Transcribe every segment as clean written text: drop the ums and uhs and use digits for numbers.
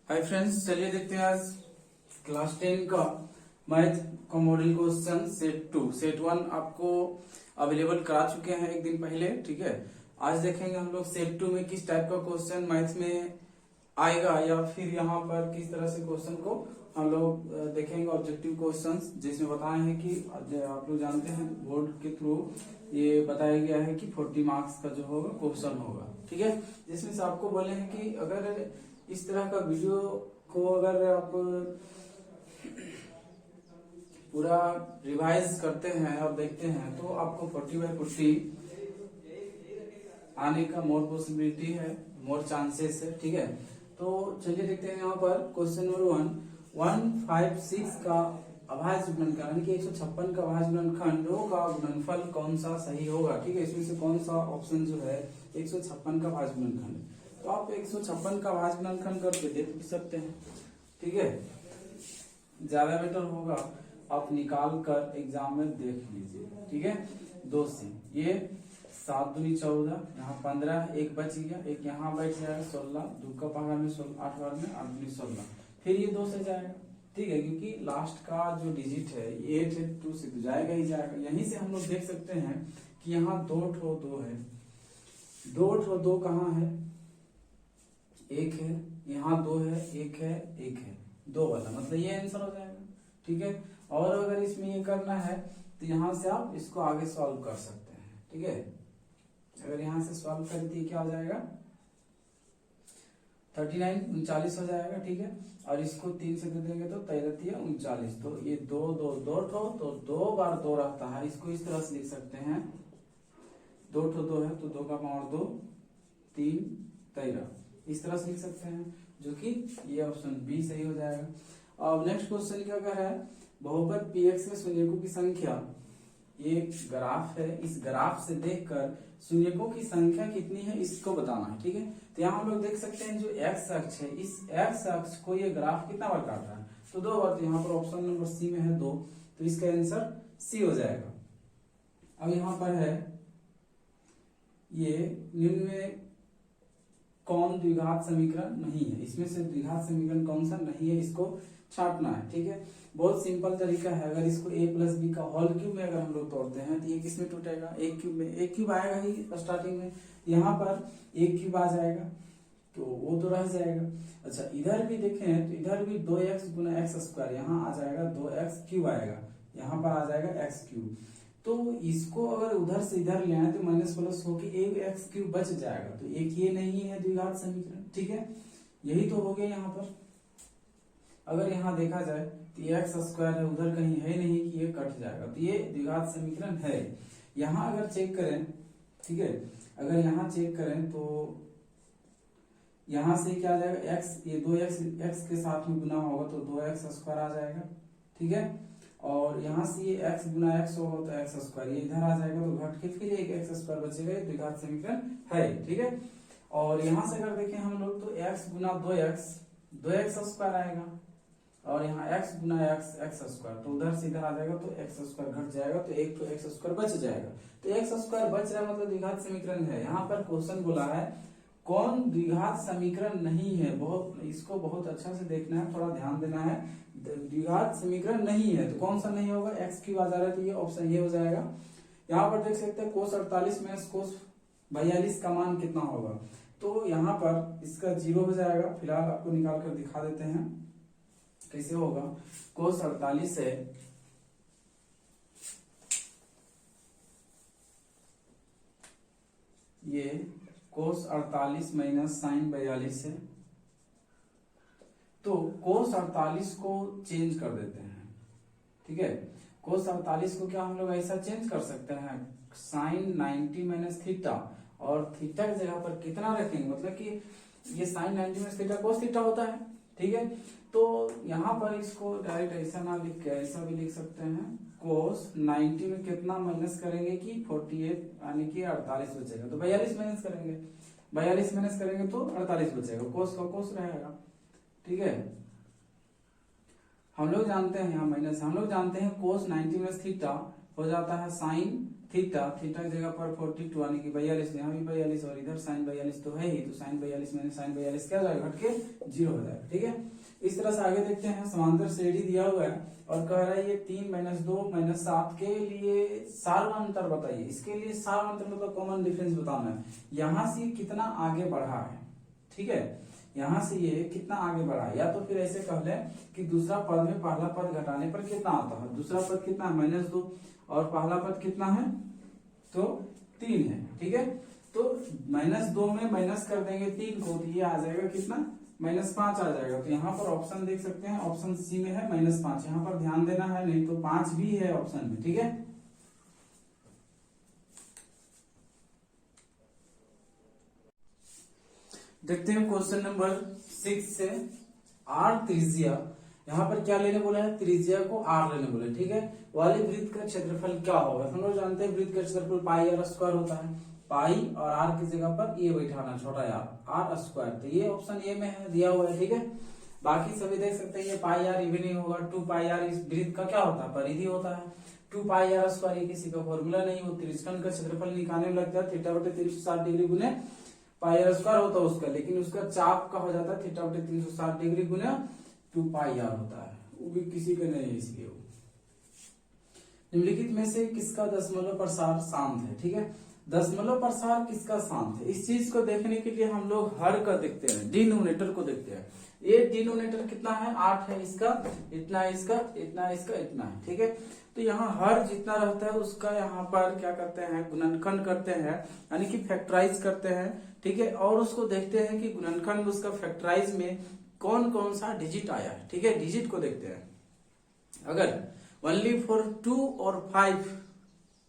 Hi friends, चलिए देखते हैं आज क्लास 10 का मैथ का मॉडल क्वेश्चन सेट 1 आपको अवेलेबल करा चुके हैं एक दिन पहले। ठीक है, आज देखेंगे हम लोग सेट 2 में किस टाइप का क्वेश्चन मैथ में आएगा या फिर यहाँ पर किस तरह से क्वेश्चन को हम लोग देखेंगे। ऑब्जेक्टिव क्वेश्चंस जिसमें बताए हैं कि आप लोग जानते हैं बोर्ड के थ्रू ये बताया गया है कि 40 मार्क्स का जो होगा क्वेश्चन होगा। ठीक है, जिसमें से आपको बोले हैं कि अगर इस तरह का वीडियो को अगर आप पूरा रिवाइज करते हैं और देखते हैं तो आपको 40/40 आने का मोर पॉसिबिलिटी है, मोर चांसेस है। ठीक है, तो चलिए देखते हैं यहाँ पर क्वेश्चन नंबर 156 का अभाज्य गुणनखंड यानी कि 156 का अभाज्य गुणनखंडों का गुणनफल कौन सा सही होगा। ठीक है, इसमें से कौन सा ऑप्शन जो है 156 का अभाज्य गुणनखंड, तो आप 156 का अभाज्य गुणनखंड करके देख भी सकते हैं। ठीक है, ज्यादा बेटर होगा आप निकाल कर एग्जाम में देख लीजिए। ठीक है, 2 से ये 7 दूनी 14, यहाँ 15, एक बच गया, एक यहाँ बैठ जाएगा 16, 2 का पहाड़ में 16, 8 बार में 8 दूनी 16, फिर ये 2 से जाएगा। ठीक है, क्योंकि लास्ट का जो डिजिट है 8 है, 2 से तो जाएगा ही जाएगा। यहीं से हम लोग देख सकते हैं कि यहाँ 2 ठो 2 है, 2 ठो 2 कहाँ है, 1 है, यहाँ 2 है, 1 है, 1 है, 2 वाला, मतलब ये आंसर हो जाएगा। ठीक है, और अगर इसमें ये करना है तो यहाँ से आप इसको आगे सॉल्व कर सकते हैं। ठीक है, अगर यहाँ से सॉल्व कर दिए क्या हो जाएगा 39 39 हो जाएगा। ठीक है, और इसको 3 से दे देंगे तो 33 39, तो ये 2 2 2 ठो, तो 2 बार 2 रहता है। इसको इस तरह से लिख सकते हैं, 2 ठो 2 है तो 2 का पावर 2, 3 13, इस तरह से लिख सकते हैं, जो कि ये ऑप्शन बी सही हो जाएगा। अब नेक्स्ट क्वेश्चन क्या कह रहा है, बहुपद px में शून्यकों की संख्या, ये ग्राफ है, इस ग्राफ से देखकर शून्यकों की संख्या कितनी है इसको बताना है। ठीक है, तो यहाँ हम लोग देख सकते हैं जो एक्स अक्ष है, इस एक्स अक्ष को ये ग्राफ कितना बार काट रहा है, तो 2 बार, तो यहाँ पर ऑप्शन नंबर सी में है 2, तो इसका आंसर सी हो जाएगा। अब यहाँ पर है ये निम्न में कौन द्विघात समीकरण नहीं है, इसमें से द्विघात समीकरण कौन सा नहीं है इसको छांटना है। ठीक है, बहुत सिंपल तरीका है, अगर इसको a + b का होल क्यूब में अगर हम लोग तोड़ते हैं तो ये किस में टूटेगा, एक क्यूब में, एक क्यूब आएगा ही स्टार्टिंग में, यहाँ पर एक क्यूब आ जाएगा तो वो तो रह जाएगा। अच्छा, इधर भी देखें तो इधर भी 2x गुना x², यहाँ आ जाएगा 2x³ आएगा, यहाँ पर आ जाएगा x³, तो इसको अगर उधर से इधर ले आए तो माइनस प्लस होके एक x³ बच जाएगा, तो एक ये नहीं है द्विघात समीकरण। ठीक है, यही तो हो गया यहाँ पर। अगर यहाँ देखा जाए तो ये x² है, उधर कहीं है नहीं कि ये कट जाएगा, तो ये द्विघात समीकरण है। यहाँ अगर चेक करें, ठीक है, अगर यहाँ चेक करें तो यहाँ से क्या आ जाएगा x, ये 2x x के साथ में गुना होगा तो 2x² आ जाएगा। ठीक है, और यहाँ से ये x गुना x होगा तो x², ये इधर आ जाएगा तो घट के फिर एक x² बचेगा, ये द्विघात समीकरण है। ठीक है, और यहाँ से अगर देखें हम लोग तो x गुना 2x² आएगा, और यहाँ x गुना x² तो उधर से इधर आ जाएगा तो x² घट जाएगा, तो एक तो x² बच जाएगा, तो x² बच रहा है मतलब द्विघात समीकरण है। यहाँ पर क्वेश्चन बोला है कौन द्विघात समीकरण नहीं है, बहुत इसको बहुत अच्छा से देखना है, थोड़ा ध्यान देना है। द्विघात समीकरण नहीं है तो कौन सा नहीं होगा, x³ आ जा रहा है तो ये ऑप्शन ये हो जाएगा। यहाँ पर देख सकते हैं cos 48 - cos 42 का मान कितना होगा, तो यहाँ पर इसका 0 हो जाएगा। फिलहाल आपको निकाल कर दिखा देते हैं कैसे होगा। cos 48 है, ये cos 48 माइनस sin 42 है, तो cos 48 को चेंज कर देते हैं। ठीक है, cos 48 को क्या हम लोग ऐसा चेंज कर सकते हैं, sin 90 माइनस थीटा, और थीटा की जगह पर कितना रखेंगे, मतलब कि ये sin 90 minus theta cos theta होता है। ठीक है, तो यहाँ पर इसको डायरेक्ट ऐसा ना लिख के ऐसा भी लिख सकते हैं, cos 90 में कितना माइनस करेंगे कि 48 यानी कि 48 बचेगा, तो 42 माइनस करेंगे, 42 माइनस करेंगे तो 48 बचेगा, cos का cos रहेगा। ठीक है, हम लोग जानते हैं यहाँ माइनस, हम लोग जानते हैं cos 90 माइनस थीटा हो जाता है sin थीटा, थीटा की जगह पर 42 यानी कि 42, यहाँ भी 42 और इधर साइन 42 तो है ही, तो साइन 42 मैंने साइन 42 क्या हो जाएगा, घट के 0 हो जाएगा। ठीक है, इस तरह से आगे देखते हैं। समांतर श्रेणी दिया हुआ है और कह रहा है ये 3 - 2 - 7 के लिए सार्वंतर बताइए। इसके लिए सार्वंतर मतलब कॉमन डिफरेंस बताना है, यहाँ से कितना आगे बढ़ा है। ठीक है, यहाँ से ये कितना आगे बढ़ा है, या तो फिर ऐसे कह ले कि दूसरा पद में पहला पद घटाने पर कितना आता है। दूसरा पद कितना है, -2, और पहला पद कितना है, तो 3 है। ठीक है, तो -2 में माइनस कर देंगे 3 को, तो ये आ जाएगा कितना, -5 आ जाएगा। तो यहाँ पर ऑप्शन देख सकते हैं, ऑप्शन सी में है -5। यहाँ पर ध्यान देना है, नहीं तो 5 भी है ऑप्शन में। ठीक है, देखते हैं क्वेश्चन नंबर 6 से। आर त्रिज्या, यहाँ पर क्या लेने बोला है, त्रिज्या को आर लेने बोले। ठीक है, वाले वृत्त का क्षेत्रफल क्या होगा। हम लोग जानते हैं वृत्त का क्षेत्रफल पाई आर स्क्वायर होता है। पाई और आर की जगह पर ए बैठाना, छोटा आर स्क्वायर, तो ये ऑप्शन ए में है, दिया हुआ है। ठीक है, बाकी सभी देख सकते हैं, ये पाई आर इवन नहीं होगा। 2 पाई आर इस वृत्त का क्या होता है, परिधि होता है। 2 पाई आर स्क्वायर ये किसी का फॉर्मूला नहीं हो। त्रिज्यन का क्षेत्रफल निकालने में लगता है θ/360 गुने पाई आर स्क्वायर होता है उसका, लेकिन उसका चाप का हो जाता है θ/360 गुना 2 पाई आर होता है, वो भी किसी का नहीं है, इसलिए वो। निम्नलिखित में से किसका दशमलव प्रसार शांत है। ठीक है, दशमलव प्रसार किसका शांत है, इस चीज को देखने के लिए हम लोग हर का देखते हैं, डिनोमिनेटर को देखते हैं। ये डिनोमिनेटर कितना है, 8 है, इसका इतना, इसका इतना, इसका इतना है। ठीक है, तो यहाँ हर जितना रहता है उसका यहाँ पर क्या करते हैं, गुणनखंड करते हैं, यानी कि फैक्टराइज करते हैं। ठीक है, और उसको देखते हैं कि गुणनखंड उसका फैक्टराइज में कौन कौन सा डिजिट आया है। ठीक है, डिजिट को देखते हैं। अगर ओनली फॉर 2 और 5,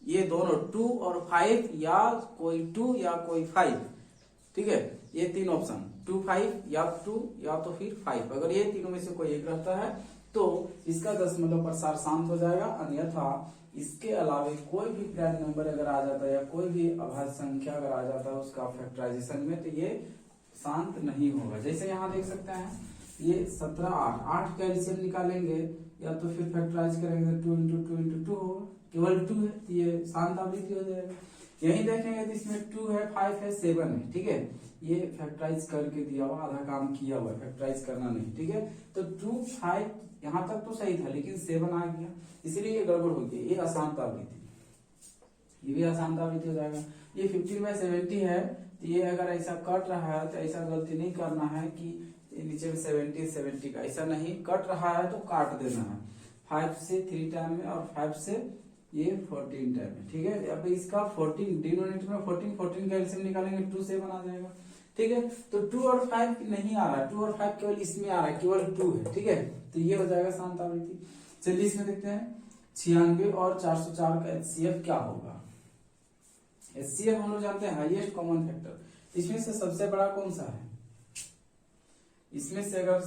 ये दोनों 2 और 5, या कोई 2 या कोई 5, ठीक है, ये 3 ऑप्शन 2 5 या 2 या तो फिर 5, अगर ये तीनों में से कोई एक रहता है तो इसका दशमलव प्रसार शांत हो जाएगा। अन्यथा इसके अलावे कोई भी प्राइम नंबर अगर आ जाता है या कोई भी अभाज्य संख्या अगर आ जाता है उसका फैक्टराइजेशन में, तो ये शांत नहीं होगा। जैसे यहाँ देख सकते हैं, ये 17 8 का एलसीएम निकालेंगे या तो फिर फैक्टराइज करेंगे, 2 × 2 × 2 होगा, केवल 2 है, तो ये शांत आवृत्ति हो जाएगा। यही देखेंगे तो इसमें 2 है, 5 है, 7 है। ठीक है, ये फैक्टराइज करके दिया हुआ, आधा काम किया हुआ है, फैक्टराइज करना नहीं। ठीक है, तो 2 5 यहाँ तक तो सही था, लेकिन 7 आ गया, इसलिए ये गड़बड़ हो गई, ये अशांत आवृत्ति, ये भी अशांत आवृत्ति हो जाएगा। ये 15/70 है, तो ये अगर ऐसा कट रहा है तो ऐसा गलती नहीं करना है कि नीचे में 70 का, ऐसा नहीं, कट रहा है तो काट देना है। 5 से 3 टाइम में और 5 से ये 14 टाइम में। ठीक है, अब इसका 14 डिनोमिनेटर में 14 का एलसीएम निकालेंगे, 2 7 आ जाएगा। ठीक है, तो 2 और 5 नहीं आ रहा है, 2 और 5 केवल इसमें आ रहा है, केवल 2 है। ठीक है, तो ये हो जाएगा शांत आवृत्ति। चलिए इसमें देखते हैं 96 और 404 का एचसीएफ क्या होगा। एचसीएफ हम लोग जानते हैं हाईएस्ट कॉमन फैक्टर। इसमें से सबसे बड़ा कौन सा है, इसमें से अगर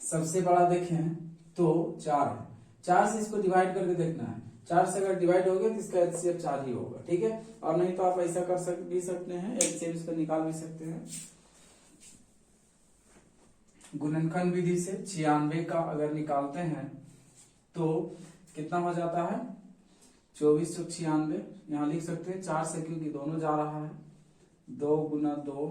सबसे बड़ा देखें तो 4 है। 4 से इसको डिवाइड करके देखना है, 4 से अगर डिवाइड हो गया तो इसका एचसीएफ 4 ही होगा। ठीक है, और नहीं तो आप ऐसा कर भी सकते हैं, एचसीएफ इसका निकाल भी सकते हैं गुणनखंड विधि से। 96 का अगर निकालते हैं तो कितना हो जाता है, 2496। यहाँ लिख सकते हैं 4 से, क्योंकि दोनों जा रहा है, 2 × 2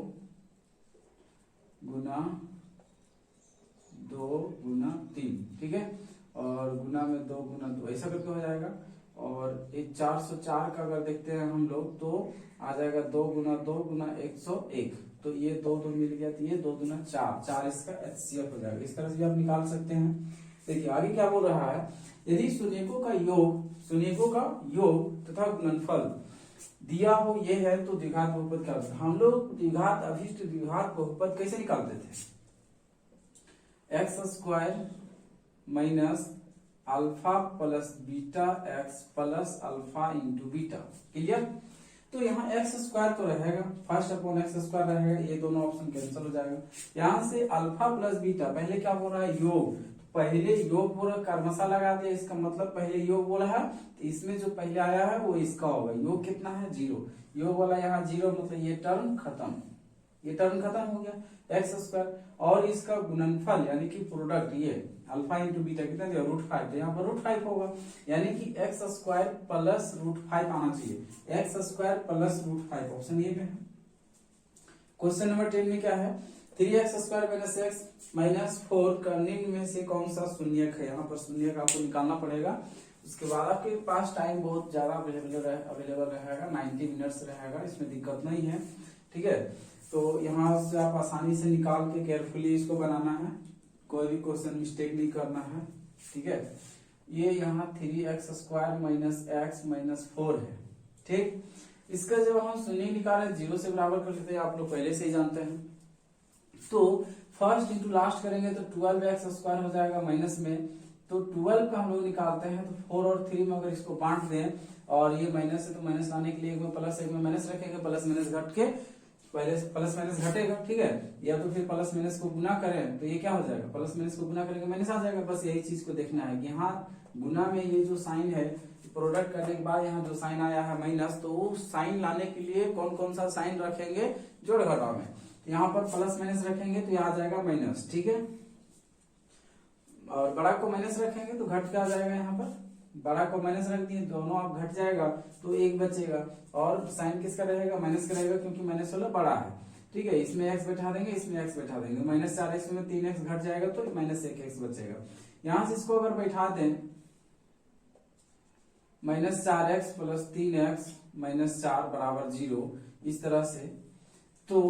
× 3। ठीक है, और गुना में 2 × 2 ऐसा करके हो जाएगा। और ये 404 का अगर देखते हैं हम लोग तो आ जाएगा 2 × 2 × 101, तो ये 2 मिल गया, तो ये 2 × 4 इसका एचसीएफ हो जाएगा। इस तरह से भी आप निकाल सकते हैं। देखिए आगे क्या बोल रहा है, यदि शून्यकों का योग तथा गुणनफल दिया हो ये है तो द्विघात बहुपद क्या होता है। हम लोग द्विघात अभिष्ट द्विघात बहुपद कैसे निकालते थे, x² minus alpha plus beta x plus alpha into beta. Clear, तो यहाँ x² तो रहेगा, फर्स्ट अपॉन x² रहेगा, ये दोनों ऑप्शन कैंसिल हो जाएगा। यहाँ से अल्फा प्लस बीटा, पहले क्या बोल रहा है, योग, पहले योग बोला, कर्मशः लगा दिया, इसका मतलब पहले योग बोला है, तो इसमें जो पहले आया है वो इसका होगा। योग कितना है, 0, योग वाला यहाँ 0, मतलब ये टर्म खत्म, ये टर्म खत्म हो गया एक्स स्क्वायर, और इसका गुणनफल यानी कि प्रोडक्ट ये अल्फा इंटू बीटा कितना दिया √5, तो यहाँ पर √5 होगा, यानी कि एक्स स्क्वायर प्लस √5 आना चाहिए, एक्स स्क्वायर प्लस √5 ऑप्शन ये में है। क्वेश्चन नंबर 10 में क्या है 3x square minus x minus 4 का निम्न में से कौन सा शून्यक है, यहाँ पर शून्यक आपको निकालना पड़ेगा। उसके बाद आपके पास टाइम बहुत ज्यादा अवेलेबल रहेगा, 90 मिनट्स रहेगा, इसमें दिक्कत नहीं है, ठीक है। तो यहाँ से आप आसानी से निकाल के केयरफुली इसको बनाना है, कोई भी क्वेश्चन मिस्टेक नहीं करना है, ठीक है। ये यहाँ 3x square minus x minus 4 है, ठीक। इसका जब हम शून्य निकालें 0 से बराबर कर लेते हैं, आप लोग पहले से ही जानते हैं। तो फर्स्ट इंटू लास्ट करेंगे तो 12x स्क्वायर हो जाएगा माइनस में, तो 12 का हम लोग निकालते हैं तो 4 और 3 में अगर इसको बांट दें, और ये माइनस है तो माइनस लाने के लिए एक में प्लस एक में माइनस रखेंगे, प्लस माइनस घट के पहले प्लस माइनस घटेगा, ठीक है। या तो फिर प्लस माइनस को गुना करें तो ये क्या हो जाएगा, प्लस माइनस को गुना करेंगे माइनस आ जाएगा। बस यही चीज को देखना है कि यहाँ गुना में ये जो साइन है प्रोडक्ट करने के बाद यहाँ जो साइन आया है माइनस, तो वो साइन लाने के लिए कौन कौन सा साइन रखेंगे जोड़ घटाव में, यहाँ पर प्लस माइनस रखेंगे तो यहाँ आ जाएगा माइनस, ठीक है। और बड़ा को माइनस रखेंगे तो घट के आ जाएगा, यहाँ पर बड़ा को माइनस रख दिए, दोनों आप घट जाएगा तो एक बचेगा, और साइन किसका रहेगा माइनस का रहेगा, क्योंकि माइनस वाला बड़ा है, ठीक है। इसमें एक्स बैठा देंगे, इसमें एक्स बैठा देंगे, माइनस 4x में 3x घट जाएगा तो माइनस 1x बचेगा। यहाँ से इसको अगर बैठा दें minus 4x plus 3x minus 4 बराबर 0, इस तरह से, तो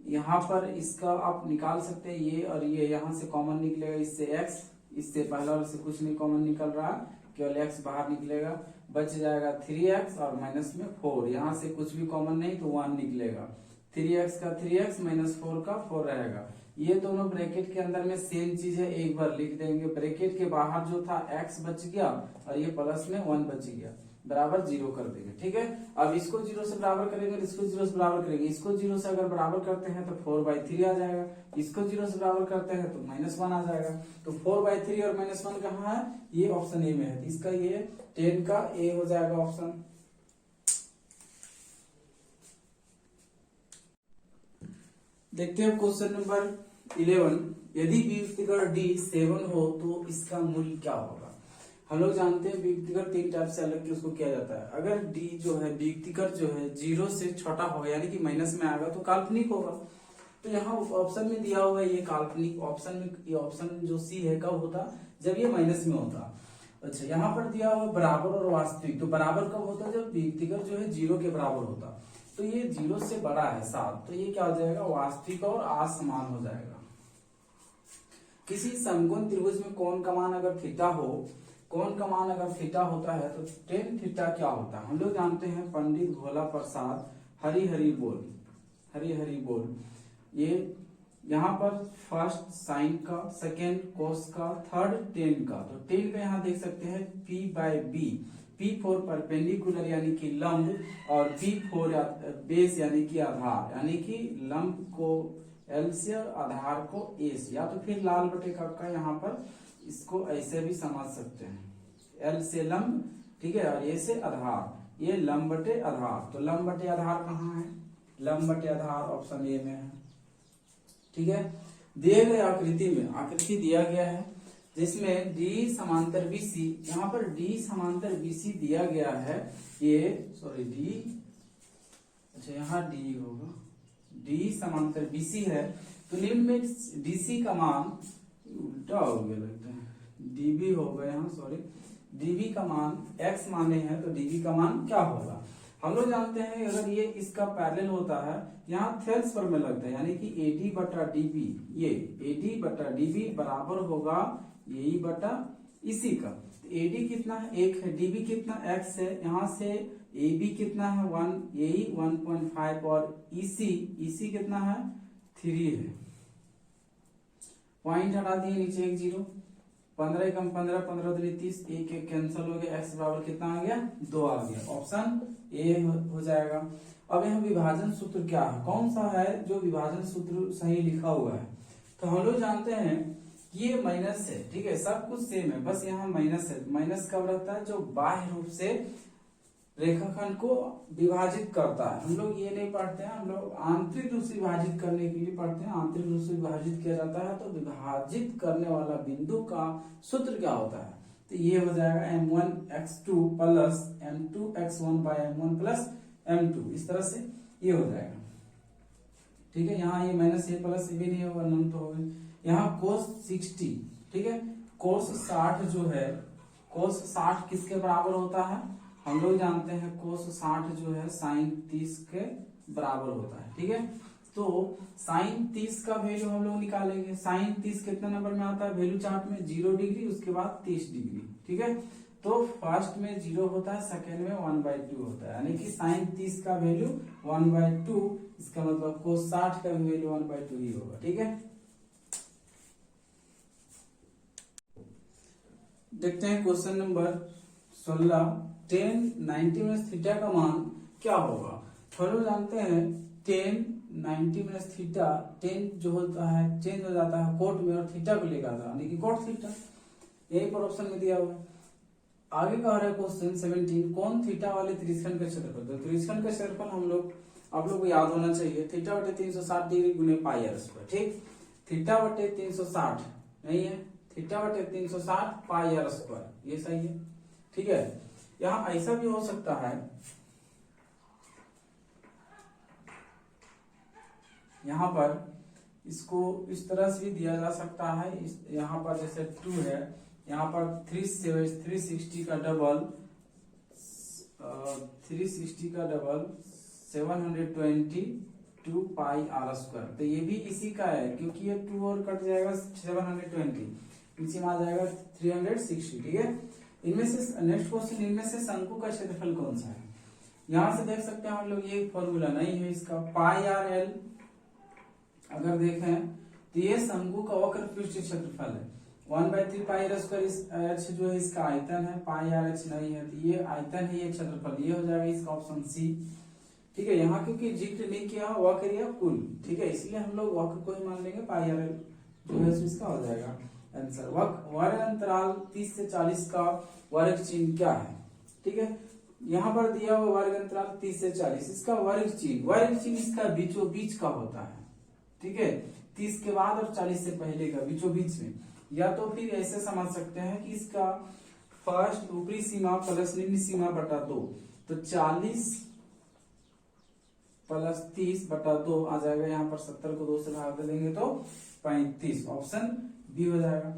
यहाँ पर इसका आप निकाल सकते हैं ये और ये, यहाँ से कॉमन निकलेगा, इससे x, इससे पहला और से कुछ नहीं कॉमन निकल रहा, केवल x बाहर निकलेगा, बच जाएगा 3x और माइनस में 4, यहाँ से कुछ भी कॉमन नहीं तो 1 निकलेगा, 3x का 3x माइनस 4 का 4 रहेगा। ये दोनों ब्रैकेट के अंदर में सेम चीज है, एक बार लिख देंगे, ब्रैकेट के बाहर जो था x बच गया और ये प्लस में 1 बच गया, बराबर 0 कर देंगे, ठीक है। अब इसको 0 से बराबर करेंगे, इसको 0 से बराबर करेंगे, इसको 0 से अगर बराबर करते हैं तो 4/3 आ जाएगा, इसको 0 से बराबर करते हैं तो -1 आ जाएगा। तो 4/3 और -1 कहाँ है, ये ऑप्शन ए में है, इसका ये 10 का ए हो जाएगा ऑप्शन। देखते हैं क्वेश्चन नंबर 11, यदि वियुक्तिकर D 7 हो तो इसका मूल्य क्या होगा। हम लोग जानते हैं वियुक्तिकर 3 टाइप से अलग उसको किया जाता है। अगर D जो है वियुक्तिकर जो है 0 से छोटा होगा यानी कि माइनस में आएगा तो काल्पनिक होगा। तो यहाँ ऑप्शन में दिया हुआ है ये काल्पनिक, ऑप्शन में ये ऑप्शन जो सी है कब होता, जब ये माइनस में होता। अच्छा, यहाँ पर दिया हुआ बराबर और वास्तविक, तो बराबर कब होता, जब वियुक्तिकर जो है 0 के बराबर होता। तो ये 0 से बड़ा है 7, तो ये क्या हो जाएगा, वास्तविक और असमान हो जाएगा। किसी समकोण त्रिभुज में कोण का मान अगर थीटा हो, कोण का मान अगर थीटा होता है तो tan थीटा क्या होता है, हम लोग जानते हैं पंडित भोला प्रसाद हरी हरी बोल। ये यहाँ पर फर्स्ट साइन का, सेकेंड कोस का, थर्ड tan का। तो tan का यहाँ देख सकते हैं P/B, P4 परपेंडिकुलर यानी कि लंब, और P4 बेस यानी कि आधार, यानी कि लंब को L से और आधार को A से, या तो फिर लाल बटे का यहाँ पर इसको ऐसे भी समझ सकते हैं, L से लंब, ठीक है, और A से आधार, ये लंब बटे आधार। तो लंब बटे आधार कहाँ है, लंब बटे आधार ऑप्शन ए में है, ठीक है। दिए गए आकृति में, आकृति दिया गया है जिसमें D समांतर BC, यहाँ पर D समांतर BC दिया गया है, ये सॉरी D, अच्छा यहाँ D होगा, D समांतर BC है, तो निम्न में DC का मान उल्टा हो गया लगता है, DB होगा यहाँ, सॉरी DB का मान x माने हैं तो DB का मान क्या होगा। हम लोग जानते हैं अगर ये इसका पैरेलल होता है, यहाँ थेल्स पर में लगता है, यानी कि AD/DB, ये AD/DB बराबर होगा यही बटा इसी का। तो AD कितना है 1 है, DB कितना x है, यहाँ से AB कितना है 1, यही 1.5, और EC कितना है 3 है। पॉइंट हटा दिए, नीचे एक 0, 15 कम 15, 15 दूनी 30, एक कैंसिल हो गया, x बराबर कितना आ गया 2 आ गया, ऑप्शन ए हो जाएगा। अब यहाँ विभाजन सूत्र क्या है, कौन सा है जो विभाजन सूत्र सही लिखा हुआ है, तो हम लोग जानते हैं ये माइनस है, ठीक है, सब कुछ सेम है, बस यहाँ माइनस है। माइनस कब रहता है, जो बाह्य रूप से रेखाखंड को विभाजित करता है। हम लोग ये नहीं पढ़ते हैं, हम लोग आंतरिक रूप से विभाजित करने के लिए पढ़ते हैं। आंतरिक रूप से विभाजित किया जाता है तो विभाजित करने वाला बिंदु का सूत्र क्या होता है, तो ये हो जाएगा m1x2 plus m2x1 bye m1 plus m2, इस तरह से ये हो जाएगा। ठीक है, यहाँ ये माइनस ए प्लस ए भी नहीं होगा, नम तो होगा। यहाँ cos 60, ठीक है, cos 60 जो है, cos 60 किसके बराबर होता है, हम लोग जानते हैं cos 60 जो है sin 30 के बराबर होता है। ठीक है, तो sin 30 का वैल्यू हम लोग निकालेंगे। sin 30 कितना नंबर में आता है वैल्यू चार्ट में, 0 डिग्री, उसके बाद 30 डिग्री। ठीक है, तो फर्स्ट में 0 होता है, सेकेंड में 1/2 होता है, यानी कि sin 30 का वैल्यू 1/2, इसका मतलब cos 60 का भी वैल्यू 1/2 ही होगा। ठीक है, देखते हैं question number 16, tan 90 minus theta का मान क्या होगा। हम लोग जानते हैं tan 90 माइनस थीटा, tan जो होता है चेंज हो जाता है कोट में और थीटा को लेकर आता है, यानी कि कोट थीटा, यही पर ऑप्शन में दिया हुआ है। आगे का है क्वेश्चन 17, कौन थीटा वाले त्रिकोण का क्षेत्रफल, तो त्रिकोण का क्षेत्रफल हम लोग आप लोग को याद होना चाहिए, थीटा बटे 360 डिग्री गुने पाई आर स्क्वायर। ठीक, थीटा बटे 360 नहीं है, थीटा बटे 360 पाई आर स्क्वायर, ये सही है। ठीक है, यहाँ ऐसा भी हो सकता है, यहाँ पर इसको इस तरह से भी दिया जा सकता है। यहाँ पर जैसे 2 है, यहाँ पर 360 का डबल 722 पाई आर स्क्वायर, तो ये भी इसी का है, क्योंकि ये 2 और कट जाएगा 720, नीचे में आ जाएगा 360। ठीक है, इनमें से नेक्स्ट क्वेश्चन, इनमें से शंकु का क्षेत्रफल कौन सा है। यहां से देख सकते हैं हम लोग, ये फॉर्मूला नहीं है इसका, पाई आर एल अगर देखें तो ये शंकु का वक्र पृष्ठ क्षेत्रफल है। 1/3 पाई आर स्क्वायर एच जो है इसका आयतन है, पाई आर एच नहीं है, तो ये आयतन है, ये क्षेत्रफल, ये हो जाएगा इसका ऑप्शन सी। ठीक है, यहाँ क्योंकि जिक्र नहीं किया वक्र या कुल, ठीक है, इसलिए हम लोग वक्र को ही मान लेंगे, पाई आर एल जो है इसका हो जाएगा आंसर। वर्ग अंतराल 30 से 40 का वर्ग चिन्ह क्या है। ठीक है, यहाँ पर दिया हुआ वर्ग अंतराल 30 से 40, इसका वर्ग चिन्ह इसका बीचों बीच का होता है। ठीक है, 30 के बाद और 40 से पहले का बीचों बीच में, या तो फिर ऐसे समझ सकते हैं कि इसका फर्स्ट ऊपरी सीमा प्लस निम्न सीमा बटा 2, तो 40 प्लस 30 बटा 2 आ जाएगा। यहाँ पर 70 को 2 से भाग देंगे तो 35, ऑप्शन बी हो जाएगा।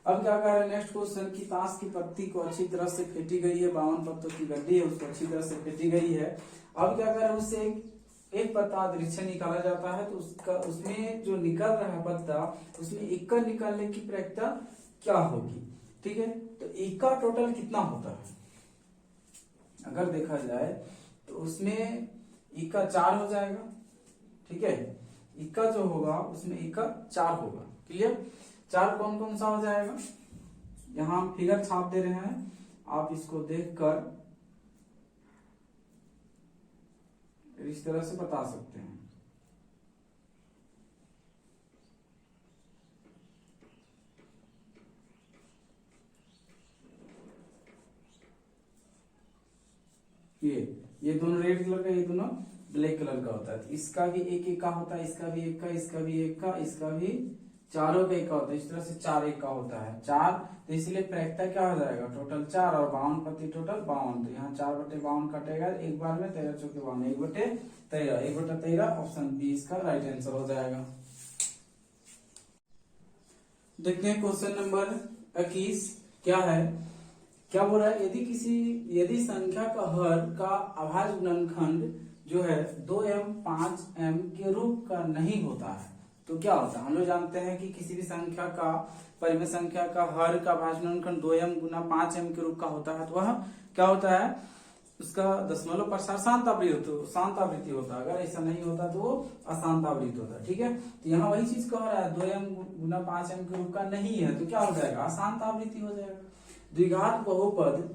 अब क्या कह रहे हैं नेक्स्ट क्वेश्चन की, ताश की पत्ती को अच्छी तरह से फेंटी गई है, 52 पत्तों की गड्डी है, उसको अच्छी तरह से फेंटी गई है। अब क्या कर रहे हैं, उससे एक पत्ता दृश्य निकाला जाता है, तो उसका उसमें जो निकल रहा है पत्ता, उसमें इक्का निकालने की प्रक्रिया क्या होगी। ठीक है, तो इक्का टोटल कितना होता है, अगर देखा जाए तो उसमें इक्का 4 हो जाएगा। ठीक है, इक्का जो होगा उसमें इक्का 4 होगा। क्लियर, 4 कौन कौन सा हो जाएगा, यहाँ हम फिगर छाप दे रहे हैं, आप इसको देखकर इस तरह से बता सकते हैं। ये दोनों रेड कलर का, ये दोनों ब्लैक कलर का होता है, तो इसका भी एक एक का होता है, इसका भी एक का, इसका भी एक का, इसका भी चारों का एक का होता है, इस तरह से 4 एक का होता है 4, तो इसलिए प्रैक्टा क्या हो जाएगा टोटल 4 और 52 पत्ती टोटल 52, तो यहाँ 4/52 कटेगा एक बार में, 13 चौके 52, 1/13, 1/13, ऑप्शन बी इसका राइट आंसर हो जाएगा। देखते हैं क्वेश्चन नंबर 21 क्या है, क्या बोल रहा है, यदि संख्या का हर का अभाज्य गुणनखंड जो है 2m 5m के रूप का नहीं होता है तो क्या होता है। हम लोग जानते हैं कि किसी भी संख्या का, परिमेय संख्या का हर का अभाज्य गुणनखंड 2m गुना 5m के रूप का होता है, तो वह क्या होता है, उसका दशमलव प्रसार शांत आवृत्ति होता है, अगर ऐसा नहीं होता तो वो अशांत आवृत्ति होता है। ठीक है, तो यहाँ वही चीज कह रहा है, 2m गुना 5m के रूप का नहीं है तो क्या हो जाएगा, अशांत आवृत्ति हो जाएगा। द्विघात बहुपद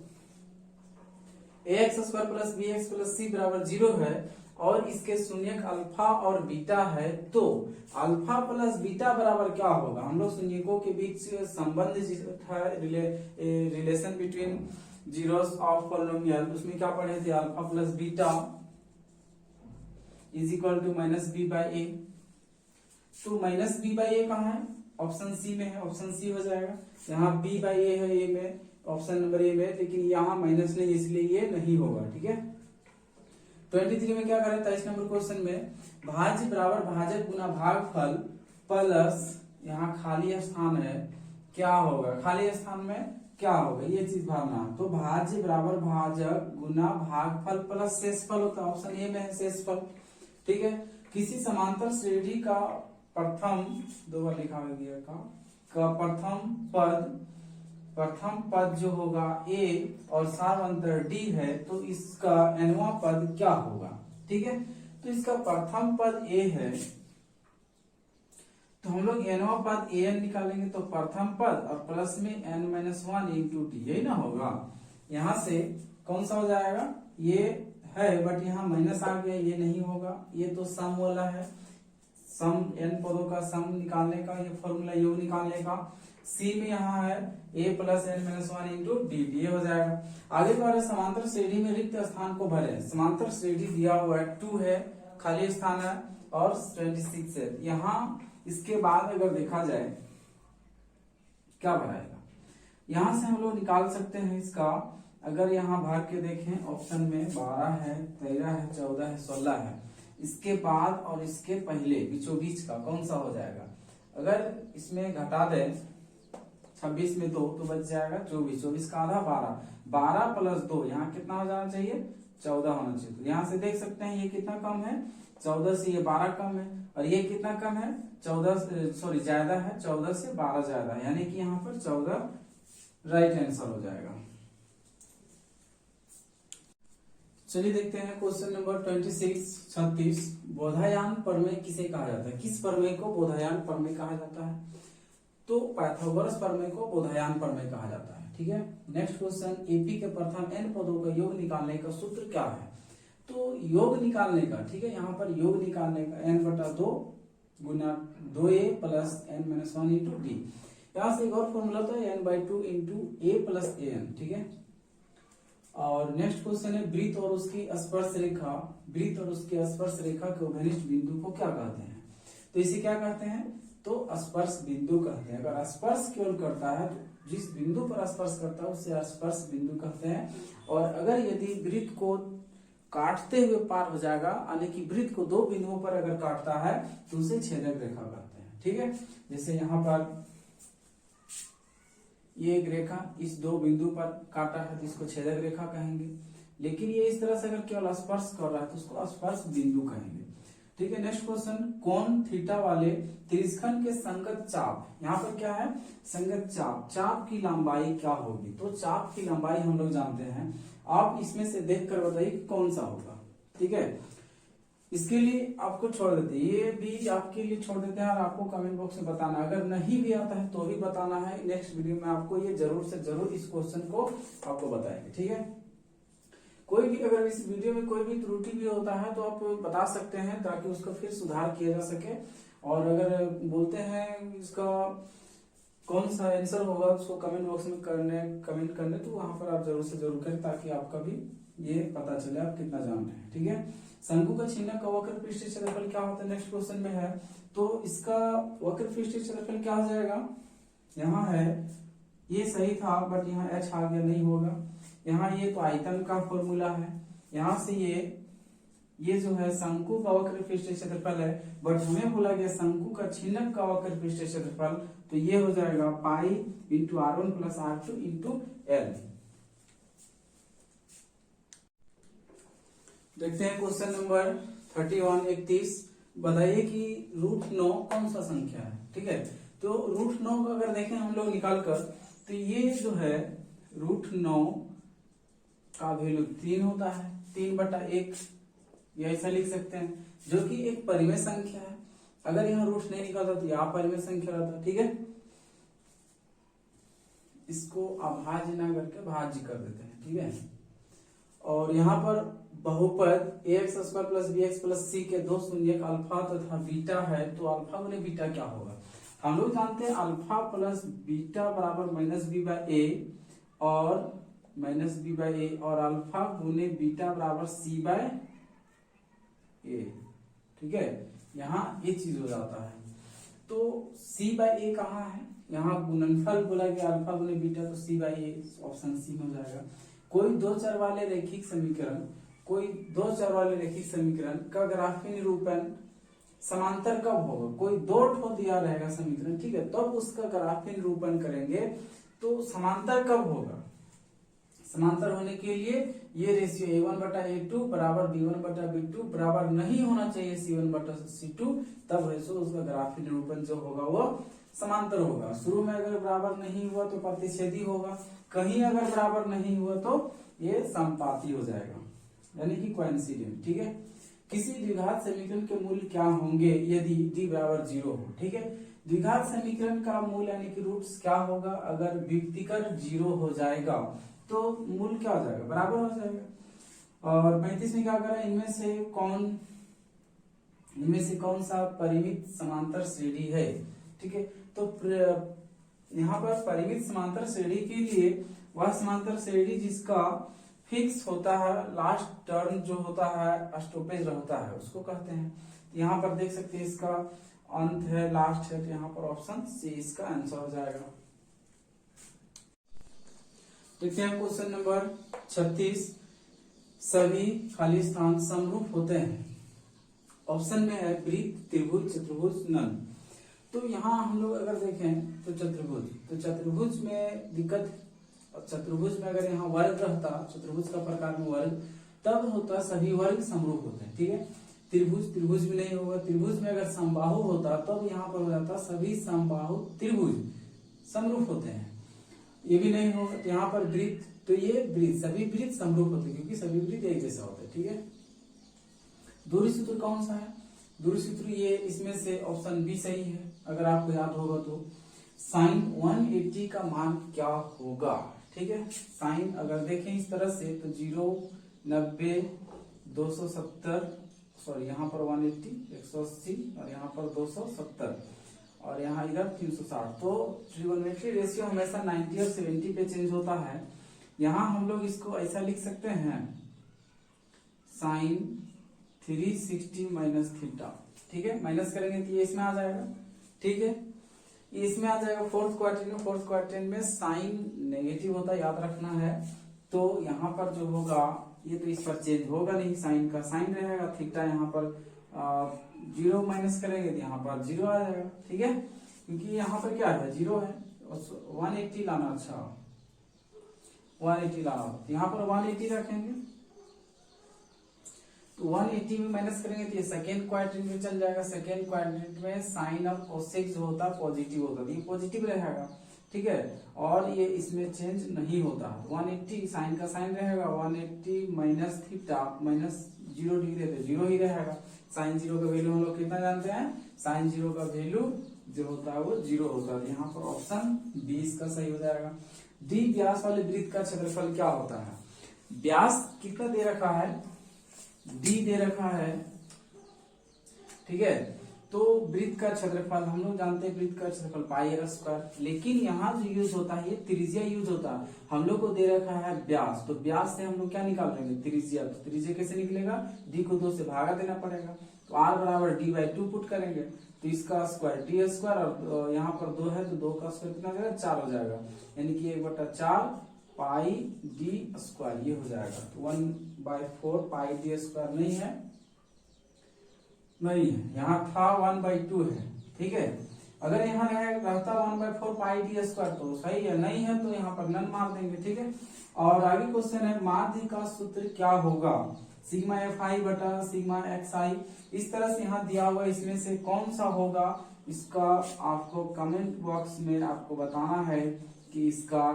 ax² + bx + c = 0 है और इसके शून्यक अल्फा और बीटा है, तो अल्फा प्लस बीटा बराबर क्या होगा? हम लोग शून्यकों के बीच संबंध relation between zeros of polynomial, उसमें क्या पढ़े थे? Alpha plus beta is equal to minus B by A. तो माइनस बी बाई ए कहाँ है? ऑप्शन सी में है, ऑप्शन सी हो जाएगा। यहाँ बी बाई ए है, ए में, ऑप्शन नंबर ए में, लेकिन यहाँ माइनस नहीं, इसलिए ये नहीं होगा। ठीक है, 23 में क्या करें? 23 नंबर क्वेश्चन में भाज्य बराबर भाजक गुना भागफल प्लस, यहाँ खाली स्थान है, क्या होगा? खाली स्थान में क्या होगा? ये चीज भावना। तो भाज्य बराबर भाजक गुना भागफल प्लस शेषफल होता है, ऑप्शन ए में है शेषफल। ठीक है, किसी समांतर श्रेणी का प्रथम, दो बार लिखा गया का प्रथम पद जो होगा a और सार्वंतर d है, तो इसका nवां पद क्या होगा? ठीक है, तो इसका प्रथम पद a है, तो हम लोग nवां पद an निकालेंगे, तो प्रथम पद और प्लस में n-1 इंटू डी, यही ना होगा। यहाँ से कौन सा हो जाएगा? ये है, बट यहाँ माइनस आ गया, ये नहीं होगा। ये तो सम वाला है, सम n पदों का सम निकालने का ये फॉर्मूला, योग निकालने का। सी में यहाँ है a plus n-1 into D, ये हो जाएगा। आगे द्वारा समांतर श्रेणी में रिक्त स्थान को भरे। समांतर श्रेणी दिया हुआ है, 2 है, खाली स्थान है, और 26 है। यहाँ इसके बाद अगर देखा जाए क्या भराएगा, यहाँ से हम लोग निकाल सकते हैं इसका। अगर यहाँ भर के देखें, ऑप्शन में 12 है, 13 है, 14 है, 16 है, इसके बाद और इसके पहले बीचों बीच का कौन सा हो जाएगा? अगर इसमें घटा दें 26 में 2 तो बच जाएगा 24, 24 का आधा 12, 12 प्लस 2 यहाँ कितना हो जाना चाहिए? 14 होना चाहिए। तो यहाँ से देख सकते हैं ये कितना कम है? 14 से ये 12 कम है, और ये कितना कम है? 14 सॉरी ज्यादा है, 14 से 12 ज्यादा है, यानी कि यहाँ पर 14 राइट आंसर हो जाएगा। चलिए देखते हैं क्वेश्चन नंबर 36 बोधायन प्रमेय किसे कहा जाता है? किस प्रमेय को बोधायन प्रमेय कहा जाता है? तो पाइथागोरस प्रमेय को बोधायन प्रमेय कहा जाता है। ठीक है, नेक्स्ट क्वेश्चन, एपी के प्रथम n पदों का योग निकालने का सूत्र क्या है? तो योग निकालने का, ठीक है, यहाँ पर योग निकालने का n/2 गुना 2a plus n-1 into D. यहाँ से एक और फॉर्मूला तो n/2 into a plus an। ठीक है, और नेक्स्ट क्वेश्चन है, वृत्त और उसकी स्पर्श रेखा, वृत्त और उसकी स्पर्श रेखा के उभयनिष्ठ बिंदु को क्या कहते हैं? तो इसे क्या कहते हैं? तो स्पर्श बिंदु कहते हैं। अगर स्पर्श केवल करता है तो जिस बिंदु पर स्पर्श करता है उसे स्पर्श बिंदु कहते हैं। और अगर यदि वृत्त को काटते हुए पार हो जाएगा, यानी कि वृत्त को 2 बिंदुओं पर अगर काटता है तो उसे छेदक रेखा कहते हैं। ठीक है, जैसे यहाँ पर ये एक रेखा इस 2 बिंदु पर काटा है तो इसको छेदक रेखा कहेंगे। लेकिन ये इस तरह से अगर केवल स्पर्श कर रहा है तो उसको स्पर्श बिंदु कहेंगे। ठीक है, नेक्स्ट क्वेश्चन, कोण थीटा वाले त्रिस्खंड के संगत चाप, यहाँ पर क्या है? संगत चाप, चाप की लंबाई क्या होगी? तो चाप की लंबाई हम लोग जानते हैं, आप इसमें से देखकर बताइए कौन सा होगा। ठीक है, इसके लिए आपको छोड़ देते हैं, ये भी आपके लिए छोड़ देते हैं, और आपको कमेंट बॉक्स में बताना, अगर नहीं भी आता है तो भी बताना है। नेक्स्ट वीडियो में आपको ये जरूर से जरूर इस क्वेश्चन को आपको बताएंगे। ठीक है, कोई भी अगर इस वीडियो में कोई भी त्रुटि भी होता है तो आप बता सकते हैं, ताकि उसका फिर सुधार किया जा सके। और अगर बोलते हैं इसका कौन सा आंसर होगा उसको कमेंट बॉक्स में कमेंट करने, तो वहां पर आप जरूर से जरूर करें, ताकि आपका भी ये पता चले आप कितना जानते हैं। ठीक है, शंकु का छिन्नक का वक्र पृष्ठीय क्षेत्रफल क्या होता है? नेक्स्ट क्वेश्चन में है, तो इसका वक्र पृष्ठीय क्षेत्रफल क्या हो जाएगा? यहाँ है, ये सही था बट यहाँ h आ गया, नहीं होगा। यहाँ ये तो आयतन का फॉर्मूला है, यहाँ से ये जो है शंकु का वक्र पृष्ठीय क्षेत्रफल है, बट हमें बोला गया शंकु का छिन्नक का वक्र पृष्ठीय क्षेत्रफल, तो ये हो जाएगा pi into r1 plus r2 into l। देखते हैं क्वेश्चन नंबर 31 बताइए कि √9 कौन सा संख्या है? ठीक है, तो √9 का अगर देखें हम लोग निकाल कर, तो ये जो है √9 का वैल्यू 3 होता है, 3/1, ये ऐसा लिख सकते हैं, जो कि एक परिमेय संख्या है। अगर यहाँ रूट नहीं निकलता तो यहाँ परिमेय संख्या रहता। ठीक है, इसको अभाज्य ना करके भाज्य कर देते हैं। ठीक है, और यहाँ पर बहुपद ax square plus bx plus c के दो शून्यक अल्फा तथा बीटा है तो अल्फा गुने बीटा क्या होगा। हम लोग जानते हैं अल्फा प्लस बीटा बराबर माइनस बी बाई ए और माइनस बी बाई ए और अल्फा गुने बीटा बराबर सी बाय ए। ठीक है, यहाँ ये चीज हो जाता है। तो सी बाय ए कहाँ है, यहाँ गुणनफल बोला गया अल्फा गुने बीटा तो सी बाय ए, ऑप्शन सी हो जाएगा। कोई दो चर वाले रैखिक समीकरण का ग्राफीय निरूपण समांतर कब होगा। कोई दो ठो दिया रहेगा समीकरण, ठीक है, तब उसका ग्राफीय निरूपण करेंगे तो समांतर कब होगा। समांतर होने के लिए ये रेशियो a1 बटा a2 बराबर b1 बटा b2 बराबर नहीं होना चाहिए c1 बटा c2, तब रेशियो उसका ग्राफीय निरूपण जो होगा वो समांतर होगा। शुरू में अगर बराबर नहीं हुआ तो प्रतिच्छेदी होगा, कहीं अगर बराबर नहीं हुआ तो ये समपाती हो जाएगा, यानी कि कोइंसिडेंट। ठीक है, किसी द्विघात समीकरण के मूल क्या होंगे यदि d बराबर 0 हो। ठीक है, द्विघात समीकरण का मूल यानी कि रूट्स क्या होगा, अगर विभक्तिकर 0 हो जाएगा तो मूल क्या हो जाएगा, बराबर हो जाएगा। और 35 में क्या करें, इनमें से कौन सा परिमित समांतर श्रेणी है। ठीक है, तो यहाँ पर परिमित समांतर श्रेणी के लिए वह समांतर श्रेणी जिसका फिक्स होता है लास्ट टर्म जो होता है स्टॉपेज होता है उसको कहते हैं। यहाँ पर देख सकते हैं इसका अंत है, लास्ट है, तो यहाँ पर ऑप्शन सी इसका आंसर हो जाएगा। देखते हैं क्वेश्चन नंबर 36, सभी खाली स्थान समरूप होते हैं। ऑप्शन में है वृत्त, त्रिभुज, चतुर्भुज, नन। तो यहाँ हम लोग अगर देखें तो चतुर्भुज में दिक्कत, चतुर्भुज में अगर यहाँ वर्ग रहता, चतुर्भुज का प्रकार में वर्ग, तब होता सभी वर्ग समरूप होते हैं। ठीक है, त्रिभुज में नहीं होगा। त्रिभुज में अगर समबाहु होता तब यहाँ पर हो जाता सभी समबाहु त्रिभुज समरूप होते हैं, ये भी नहीं होगा। तो यहाँ पर वृत्त, तो ये वृत्त, सभी वृत्त समरूप होते हैं क्योंकि सभी वृत्त एक जैसा होता है। ठीक है, दूरी सूत्र कौन सा है, दूरी सूत्र ये इसमें से ऑप्शन बी सही है। अगर आपको याद होगा तो साइन 180 का मान क्या होगा। ठीक है, साइन अगर देखें इस तरह से तो 0, 90, 270, सॉरी यहाँ पर 180, 180 और यहाँ पर 270 और यहाँ इधर 360। तो ट्रिगोनोमेट्री रेशियो हमेशा 90 और 70 पे चेंज होता है। यहाँ हम लोग इसको ऐसा लिख सकते हैं साइन 360 माइनस थीटा। ठीक है, माइनस करेंगे तो ये इसमें आ जाएगा। ठीक है, ये इसमें आ जाएगा फोर्थ क्वाड्रेंट में साइन नेगेटिव होता है, याद रखना है। तो यहाँ पर जो होगा ये तो इस पर चेंज होगा नहीं, साइन का साइन रहेगा, थीटा यहाँ पर 0 माइनस करेंगे तो यहाँ पर 0 आ जाएगा। ठीक है, क्योंकि यहाँ पर क्या है 0 है, 180 लाना, अच्छा 180 लाना, तो यहाँ पर 180 रखेंगे तो 180 में माइनस करेंगे तो ये सेकेंड क्वाड्रेंट में चल जाएगा। सेकेंड क्वाड्रेंट में साइन और कोसेक जो होता है पॉजिटिव होता है, ये पॉजिटिव रहेगा। ठीक है, और ये इसमें चेंज नहीं होता। 180 साइन का साइन रहेगा, 180 माइनस थीटा माइनस 0 डिग्री तो 0 ही रहेगा। साइन 0 का वैल्यू हम लोग कितना जानते हैं, साइन 0 का वैल्यू जो होता है वो 0 होता है। यहाँ पर ऑप्शन 20 का सही हो जाएगा। डी व्यास वाले वृत्त का क्षेत्रफल क्या होता है, व्यास कितना दे रखा है, डी दे रखा है। ठीक है, तो वृत्त का क्षेत्रफल हम लोग जानते हैं, वृत्त का क्षेत्रफल पाई आर स्क्वायर, लेकिन यहाँ जो यूज होता है ये त्रिज्या यूज होता है। हम लोग को दे रखा है व्यास, तो व्यास से हम लोग क्या निकाल लेंगे, त्रिज्या। तो त्रिज्या कैसे निकलेगा, डी को 2 से भागा देना पड़ेगा, तो आर बराबर डी बाई 2 पुट करेंगे तो इसका स्क्वायर डी स्क्वायर, और यहाँ पर 2 है तो 2 का स्क्वायर कितना हो जाएगा, 4 हो जाएगा, यानी कि 1/4 पाई डी स्क्वायर ये हो जाएगा। तो 1/4 पाई डी स्क्वायर नहीं है, यहाँ था 1/2 है। ठीक है, अगर यहाँ रहता 1/4 पाई डी स्क्वायर तो सही है, नहीं है तो यहाँ पर नन मार देंगे। ठीक है, और आगे क्वेश्चन है माध्य का सूत्र क्या होगा, सिग्मा fi बटा सिग्मा xi। इस तरह से यहाँ दिया हुआ, इसमें से कौन सा होगा, इसका आपको कमेंट बॉक्स में आपको बताना है कि इसका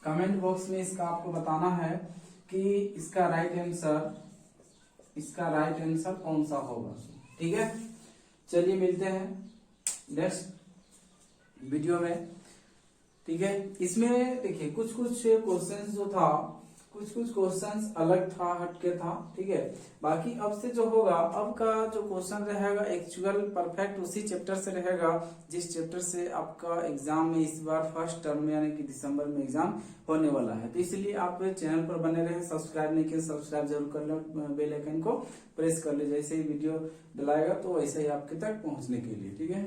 कमेंट बॉक्स में इसका आपको बताना है कि इसका राइट आंसर कौन सा होगा। ठीक है, चलिए मिलते हैं नेक्स्ट वीडियो में। ठीक है, इसमें देखिए कुछ क्वेश्चंस जो था कुछ कुछ क्वेश्चंस अलग था, हटके था, ठीक है। बाकी अब से जो होगा, अब का जो क्वेश्चन रहेगा एक्चुअल परफेक्ट उसी चैप्टर से रहेगा जिस चैप्टर से आपका एग्जाम में इस बार फर्स्ट टर्म में यानी कि दिसंबर में एग्जाम होने वाला है। तो इसलिए आप चैनल पर बने रहे, सब्सक्राइब नहीं किए सब्सक्राइब जरूर कर लो, बेल आइकन को प्रेस कर ले, जैसे ही वीडियो डलाएगा तो वैसे ही आपके तक पहुंचने के लिए, ठीक है।